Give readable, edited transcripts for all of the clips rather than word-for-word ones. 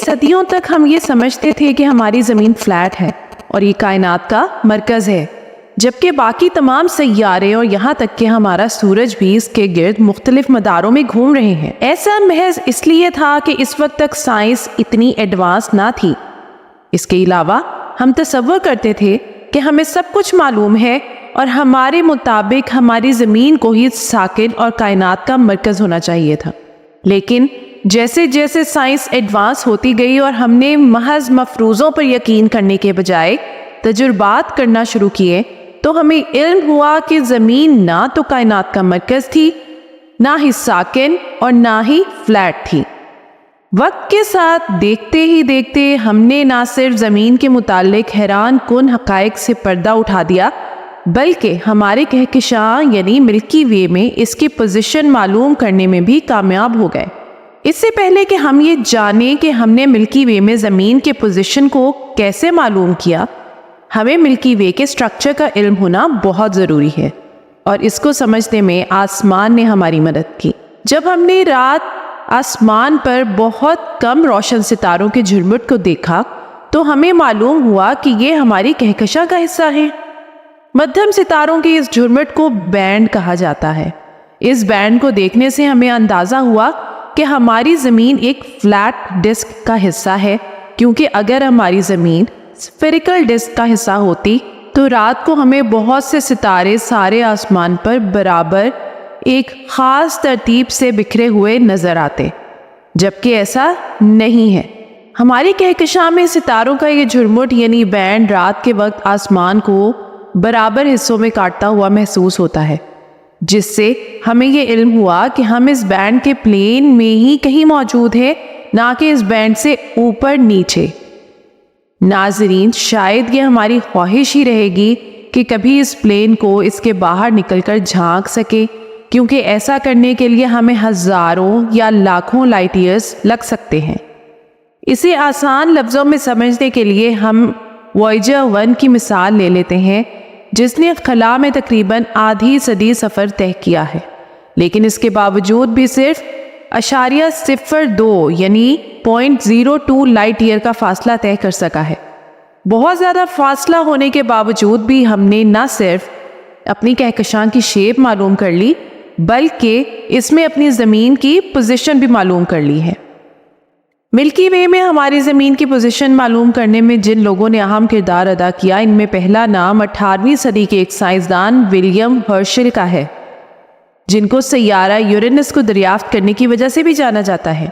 صدیوں تک ہم یہ سمجھتے تھے کہ ہماری زمین فلیٹ ہے اور یہ کائنات کا مرکز ہے، جبکہ باقی تمام سیارے اور یہاں تک کہ ہمارا سورج بھی اس کے گرد مختلف مداروں میں گھوم رہے ہیں۔ ایسا محض اس لیے تھا کہ اس وقت تک سائنس اتنی ایڈوانس نہ تھی۔ اس کے علاوہ ہم تصور کرتے تھے کہ ہمیں سب کچھ معلوم ہے اور ہمارے مطابق ہماری زمین کو ہی ساکن اور کائنات کا مرکز ہونا چاہیے تھا۔ لیکن جیسے جیسے سائنس ایڈوانس ہوتی گئی اور ہم نے محض مفروضوں پر یقین کرنے کے بجائے تجربات کرنا شروع کیے، تو ہمیں علم ہوا کہ زمین نہ تو کائنات کا مرکز تھی، نہ ہی ساکن اور نہ ہی فلیٹ تھی۔ وقت کے ساتھ دیکھتے ہی دیکھتے ہم نے نہ صرف زمین کے متعلق حیران کن حقائق سے پردہ اٹھا دیا، بلکہ ہمارے کہکشاں یعنی ملکی وے میں اس کی پوزیشن معلوم کرنے میں بھی کامیاب ہو گئے۔ اس سے پہلے کہ ہم یہ جانیں کہ ہم نے ملکی وے میں زمین کے پوزیشن کو کیسے معلوم کیا، ہمیں ملکی وے کے سٹرکچر کا علم ہونا بہت ضروری ہے، اور اس کو سمجھنے میں آسمان نے ہماری مدد کی۔ جب ہم نے رات آسمان پر بہت کم روشن ستاروں کے جھرمٹ کو دیکھا تو ہمیں معلوم ہوا کہ یہ ہماری کہکشاں کا حصہ ہے۔ مدھم ستاروں کے اس جھرمٹ کو بینڈ کہا جاتا ہے۔ اس بینڈ کو دیکھنے سے ہمیں اندازہ ہوا کہ ہماری زمین ایک فلیٹ ڈسک کا حصہ ہے، کیونکہ اگر ہماری زمین اسفیریکل ڈسک کا حصہ ہوتی تو رات کو ہمیں بہت سے ستارے سارے آسمان پر برابر ایک خاص ترتیب سے بکھرے ہوئے نظر آتے، جبکہ ایسا نہیں ہے۔ ہماری کہکشاں میں ستاروں کا یہ جھرمٹ یعنی بینڈ رات کے وقت آسمان کو برابر حصوں میں کاٹتا ہوا محسوس ہوتا ہے، جس سے ہمیں یہ علم ہوا کہ ہم اس بینڈ کے پلین میں ہی کہیں موجود ہیں، نہ کہ اس بینڈ سے اوپر نیچے۔ ناظرین، شاید یہ ہماری خواہش ہی رہے گی کہ کبھی اس پلین کو اس کے باہر نکل کر جھانک سکے، کیونکہ ایسا کرنے کے لیے ہمیں ہزاروں یا لاکھوں لائٹ ایئرز لگ سکتے ہیں۔ اسے آسان لفظوں میں سمجھنے کے لیے ہم وائجر 1 کی مثال لے لیتے ہیں، جس نے خلا میں تقریباً آدھی صدی سفر طے کیا ہے، لیکن اس کے باوجود بھی صرف 0.02 یعنی 0.02 لائٹ ایئر کا فاصلہ طے کر سکا ہے۔ بہت زیادہ فاصلہ ہونے کے باوجود بھی ہم نے نہ صرف اپنی کہکشاں کی شیپ معلوم کر لی، بلکہ اس میں اپنی زمین کی پوزیشن بھی معلوم کر لی ہے۔ ملکی وے میں ہماری زمین کی پوزیشن معلوم کرنے میں جن لوگوں نے اہم کردار ادا کیا، ان میں پہلا نام 18ویں صدی کے ایک سائنسدان ولیم ہرشل کا ہے، جن کو سیارہ یورینس کو دریافت کرنے کی وجہ سے بھی جانا جاتا ہے۔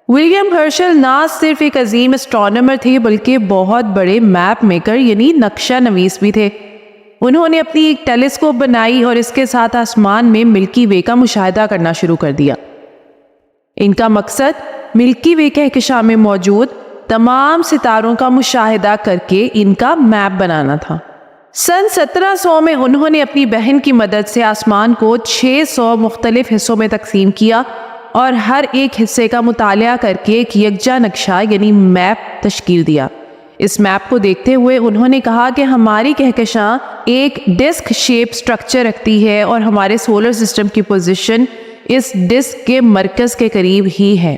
ولیم ہرشل نہ صرف ایک عظیم اسٹرانومر تھے بلکہ بہت بڑے میپ میکر یعنی نقشہ نویس بھی تھے۔ انہوں نے اپنی ایک ٹیلیسکوپ بنائی اور اس کے ساتھ آسمان میں ملکی وے کا مشاہدہ کرنا شروع کر دیا۔ ان کا مقصد ملکی وے کہکشاں میں موجود تمام ستاروں کا مشاہدہ کر کے ان کا میپ بنانا تھا۔ سن 1700 میں انہوں نے اپنی بہن کی مدد سے آسمان کو 600 مختلف حصوں میں تقسیم کیا اور ہر ایک حصے کا مطالعہ کر کے ایک یکجا نقشہ یعنی میپ تشکیل دیا۔ اس میپ کو دیکھتے ہوئے انہوں نے کہا کہ ہماری کہکشاں ایک ڈسک شیپ سٹرکچر رکھتی ہے اور ہمارے سولر سسٹم کی پوزیشن اس ڈسک کے مرکز کے قریب ہی ہے۔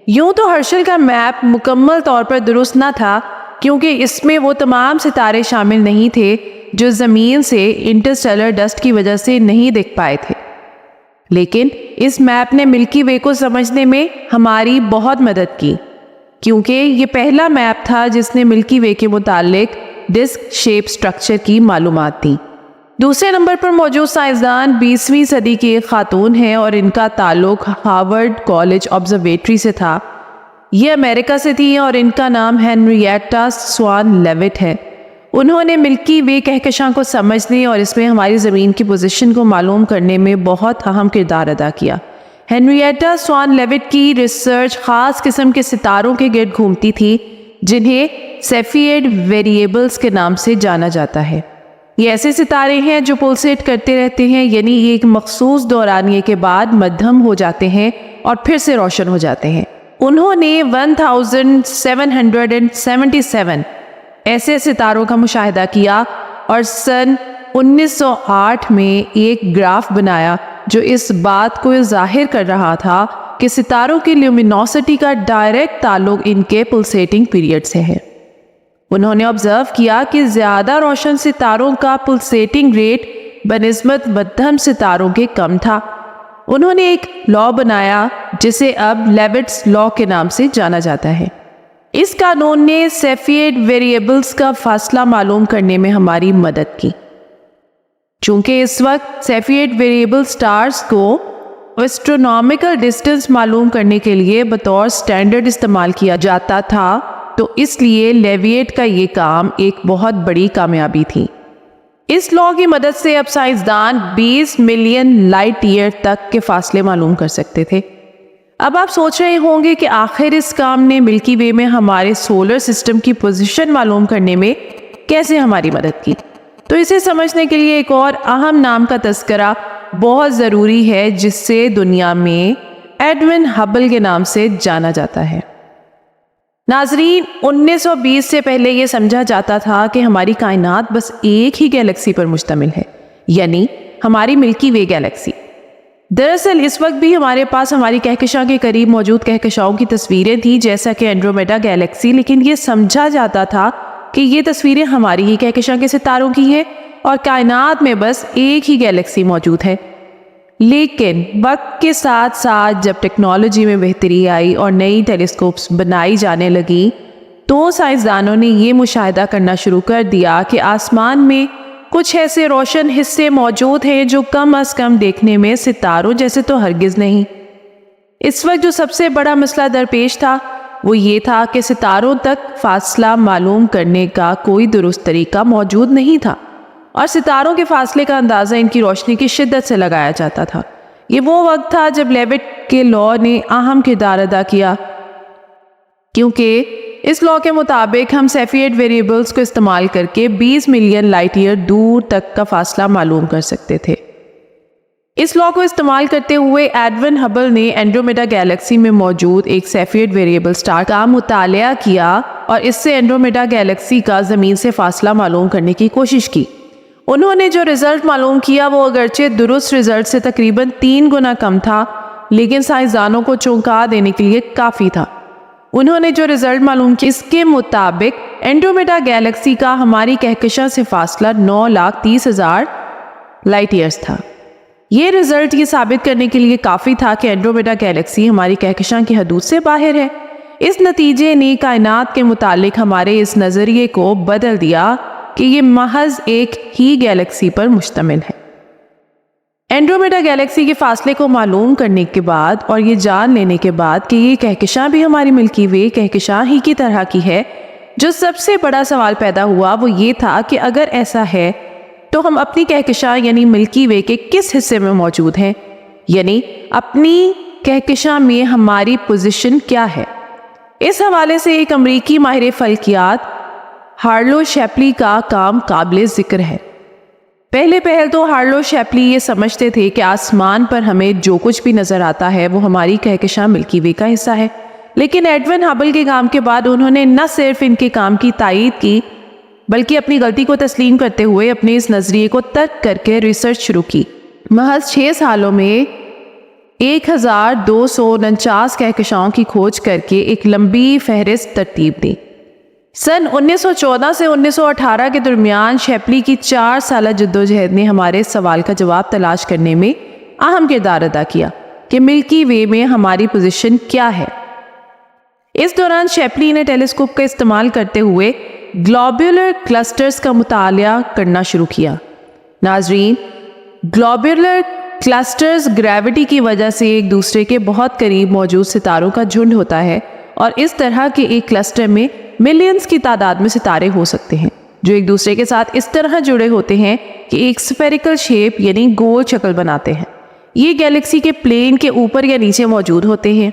یوں تو ہرشل کا میپ مکمل طور پر درست نہ تھا، کیونکہ اس میں وہ تمام ستارے شامل نہیں تھے جو زمین سے انٹرسٹیلر ڈسٹ کی وجہ سے نہیں دکھ پائے تھے، لیکن اس میپ نے ملکی وے کو سمجھنے میں ہماری بہت مدد کی، کیونکہ یہ پہلا میپ تھا جس نے ملکی وے کے متعلق ڈسک شیپ سٹرکچر کی معلومات دی۔ دوسرے نمبر پر موجود سائنسدان 20ویں صدی کی ایک خاتون ہیں اور ان کا تعلق ہارورڈ کالج آبزرویٹری سے تھا۔ یہ امریکہ سے تھی اور ان کا نام ہینریٹا سوان لیوٹ ہے۔ انہوں نے ملکی وے کہکشاں کو سمجھنے اور اس میں ہماری زمین کی پوزیشن کو معلوم کرنے میں بہت اہم کردار ادا کیا۔ ہینریٹا سوان لیوٹ کی ریسرچ خاص قسم کے ستاروں کے گرد گھومتی تھی جنہیں سیفیئڈ ویریبلز کے نام سے جانا جاتا ہے۔ یہ ایسے ستارے ہیں جو پلسیٹ کرتے رہتے ہیں، یعنی ایک مخصوص دورانیے کے بعد مدھم ہو جاتے ہیں اور پھر سے روشن ہو جاتے ہیں۔ انہوں نے 1777 ایسے ستاروں کا مشاہدہ کیا اور سن 1908 میں ایک گراف بنایا جو اس بات کو ظاہر کر رہا تھا کہ ستاروں کی لیومینوسٹی کا ڈائریکٹ تعلق ان کے پلسیٹنگ پیریڈ سے ہے۔ انہوں نے آبزرو کیا کہ زیادہ روشن ستاروں کا پلسیٹنگ ریٹ بنسبت مدھم ستاروں کے کم تھا۔ انہوں نے ایک لا بنایا جسے اب لیوٹس لا کے نام سے جانا جاتا ہے۔ اس قانون نے سیفیٹ ویریبلز کا فاصلہ معلوم کرنے میں ہماری مدد کی۔ چونکہ اس وقت سیفیٹ ویریبل سٹارز کو ایسٹرونومیکل ڈسٹنس معلوم کرنے کے لیے بطور سٹینڈرڈ استعمال کیا جاتا تھا، تو اس لیے لیویٹ کا یہ کام ایک بہت بڑی کامیابی تھی۔ اس لا کی مدد سے اب سائنسدان 20 ملین لائٹ ایئر تک کے فاصلے معلوم کر سکتے تھے۔ اب آپ سوچ رہے ہوں گے کہ آخر اس کام نے ملکی وے میں ہمارے سولر سسٹم کی پوزیشن معلوم کرنے میں کیسے ہماری مدد کی؟ تو اسے سمجھنے کے لیے ایک اور اہم نام کا تذکرہ بہت ضروری ہے، جس سے دنیا میں ایڈون ہبل کے نام سے جانا جاتا ہے۔ ناظرین، 1920 سے پہلے یہ سمجھا جاتا تھا کہ ہماری کائنات بس ایک ہی گیلیکسی پر مشتمل ہے، یعنی ہماری ملکی وے گیلیکسی۔ دراصل اس وقت بھی ہمارے پاس ہماری کہکشاں کے قریب موجود کہکشاؤں کی تصویریں تھیں، جیسا کہ اینڈرومیڈا گیلیکسی، لیکن یہ سمجھا جاتا تھا کہ یہ تصویریں ہماری ہی کہکشاں کے ستاروں کی ہیں اور کائنات میں بس ایک ہی گیلیکسی موجود ہے۔ لیکن وقت کے ساتھ ساتھ جب ٹیکنالوجی میں بہتری آئی اور نئی ٹیلیسکوپس بنائی جانے لگی، تو سائنسدانوں نے یہ مشاہدہ کرنا شروع کر دیا کہ آسمان میں کچھ ایسے روشن حصے موجود ہیں جو کم از کم دیکھنے میں ستاروں جیسے تو ہرگز نہیں۔ اس وقت جو سب سے بڑا مسئلہ درپیش تھا وہ یہ تھا کہ ستاروں تک فاصلہ معلوم کرنے کا کوئی درست طریقہ موجود نہیں تھا، اور ستاروں کے فاصلے کا اندازہ ان کی روشنی کی شدت سے لگایا جاتا تھا۔ یہ وہ وقت تھا جب لیوٹ کے لا نے اہم کردار ادا کیا، کیونکہ اس لا کے مطابق ہم سیفیٹ ویریبلز کو استعمال کر کے 20 ملین لائٹ ایئر دور تک کا فاصلہ معلوم کر سکتے تھے۔ اس لا کو استعمال کرتے ہوئے ایڈون ہبل نے اینڈرومیڈا گیلیکسی میں موجود ایک سیفیٹ ویریبل سٹار کا مطالعہ کیا اور اس سے اینڈرومیڈا گیلیکسی کا زمین سے فاصلہ معلوم کرنے کی کوشش کی۔ انہوں نے جو رزلٹ معلوم کیا وہ اگرچہ درست رزلٹ سے تقریباً 3 گنا کم تھا، لیکن سائنسدانوں کو چونکا دینے کے لیے کافی تھا۔ انہوں نے جو رزلٹ معلوم کیا اس کے مطابق اینڈرومیڈا گیلیکسی کا ہماری کہکشاں سے فاصلہ 9,30,000 لائٹ ایئرز تھا۔ یہ رزلٹ یہ ثابت کرنے کے لیے کافی تھا کہ اینڈرومیڈا گیلیکسی ہماری کہکشاں کی حدود سے باہر ہے۔ اس نتیجے نے کائنات کے متعلق ہمارے اس نظریے کو بدل دیا کہ یہ محض ایک ہی گیلیکسی پر مشتمل ہے۔ اینڈرومیڈا گیلیکسی کے فاصلے کو معلوم کرنے کے بعد اور یہ جان لینے کے بعد کہ یہ کہکشاں بھی ہماری ملکی وے کہکشاں ہی کی طرح کی ہے، جو سب سے بڑا سوال پیدا ہوا وہ یہ تھا کہ اگر ایسا ہے تو ہم اپنی کہکشاں یعنی ملکی وے کے کس حصے میں موجود ہیں، یعنی اپنی کہکشاں میں ہماری پوزیشن کیا ہے۔ اس حوالے سے ایک امریکی ماہر فلکیات ہارلو شیپلی کا کام قابل ذکر ہے۔ پہلے تو ہارلو شیپلی یہ سمجھتے تھے کہ آسمان پر ہمیں جو کچھ بھی نظر آتا ہے وہ ہماری کہکشاں ملکی وے کا حصہ ہے، لیکن ایڈون ہبل کے کام کے بعد انہوں نے نہ صرف ان کے کام کی تائید کی بلکہ اپنی غلطی کو تسلیم کرتے ہوئے اپنے اس نظریے کو ترک کر کے ریسرچ شروع کی۔ محض 6 سالوں میں 1249 کہکشاؤں کی کھوج کر کے ایک لمبی فہرست ترتیب دی۔ سن 1914 سے 1918 کے درمیان شیپلی کی 4 سالہ جدوجہد نے ہمارے سوال کا جواب تلاش کرنے میں اہم کردار ادا کیا کہ ملکی وے میں ہماری پوزیشن کیا ہے۔ اس دوران شیپلی نے ٹیلیسکوپ کا استعمال کرتے ہوئے گلوبولر کلسٹرز کا مطالعہ کرنا شروع کیا۔ ناظرین، گلوبولر کلسٹرز گریوٹی کی وجہ سے ایک دوسرے کے بہت قریب موجود ستاروں کا جھنڈ ہوتا ہے، اور اس طرح کے ایک کلسٹر میں ملینز کی تعداد میں ستارے ہو سکتے ہیں جو ایک دوسرے کے ساتھ اس طرح جڑے ہوتے ہیں کہ ایک سفیریکل شیپ یعنی گول شکل بناتے ہیں۔ یہ گیلیکسی کے پلین کے اوپر یا نیچے موجود ہوتے ہیں۔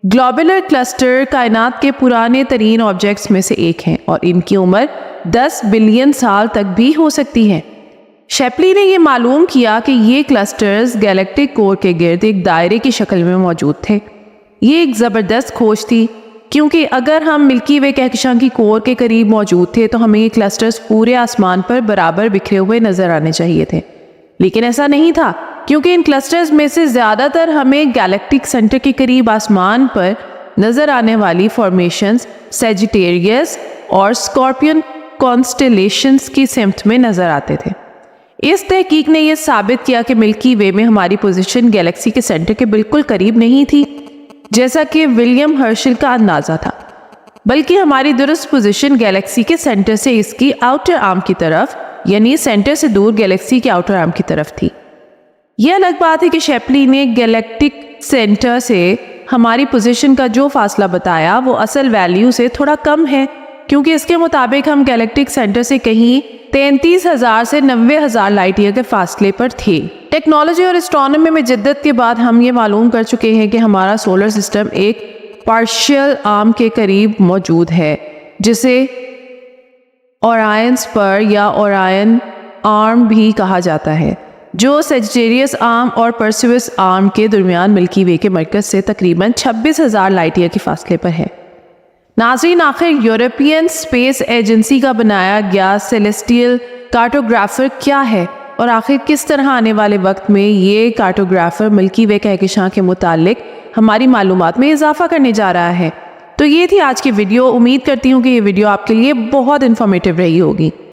گلوبولر کلسٹر کائنات کے پرانے ترین آبجیکٹس میں سے ایک ہیں اور ان کی عمر 10 بلین سال تک بھی ہو سکتی ہے۔ شیپلی نے یہ معلوم کیا کہ یہ کلسٹرز گیلیکٹک کور کے گرد ایک دائرے کی شکل میں موجود تھے۔ یہ ایک زبردست کھوج تھی، کیونکہ اگر ہم ملکی وے کہکشاں کی کور کے قریب موجود تھے تو ہمیں یہ کلسٹرز پورے آسمان پر برابر بکھرے ہوئے نظر آنے چاہیے تھے، لیکن ایسا نہیں تھا، کیونکہ ان کلسٹرز میں سے زیادہ تر ہمیں گیلیکٹک سینٹر کے قریب آسمان پر نظر آنے والی فارمیشنز سیجیٹیریس اور اسکارپین کانسٹیلیشنز کی سمت میں نظر آتے تھے۔ اس تحقیق نے یہ ثابت کیا کہ ملکی وے میں ہماری پوزیشن گیلیکسی کے سینٹر کے بالکل قریب نہیں تھی جیسا کہ ولیم ہرشل کا اندازہ تھا، بلکہ ہماری درست پوزیشن گیلیکسی کے سینٹر سے اس کی آؤٹر آرم کی طرف، یعنی سینٹر سے دور گیلیکسی کے آؤٹر آرم کی طرف تھی۔ یہ الگ بات ہے کہ شیپلی نے گیلیکٹک سینٹر سے ہماری پوزیشن کا جو فاصلہ بتایا وہ اصل ویلیو سے تھوڑا کم ہے، کیونکہ اس کے مطابق ہم گیلیکٹک سینٹر سے کہیں 33,000 سے 90,000 لائٹ ایئر کے فاصلے پر تھے۔ ٹیکنالوجی اور اسٹرانومی میں جدت کے بعد ہم یہ معلوم کر چکے ہیں کہ ہمارا سولر سسٹم ایک پارشل آرم کے قریب موجود ہے، جسے اورائن اسپر یا اورائن آرم بھی کہا جاتا ہے، جو سیجیٹیریس آرم اور پرسیوس آرم کے درمیان ملکی وے کے مرکز سے تقریباً 26,000 لائٹ ایئر کے فاصلے پر ہے۔ ناظرین، آخر یورپین اسپیس ایجنسی کا بنایا گیا سیلیسٹیل کارٹوگرافر کیا ہے، اور آخر کس طرح آنے والے وقت میں یہ کارٹوگرافر ملکی وے کہکشاں کے متعلق ہماری معلومات میں اضافہ کرنے جا رہا ہے؟ تو یہ تھی آج کی ویڈیو۔ امید کرتی ہوں کہ یہ ویڈیو آپ کے لیے بہت انفارمیٹیو رہی ہوگی۔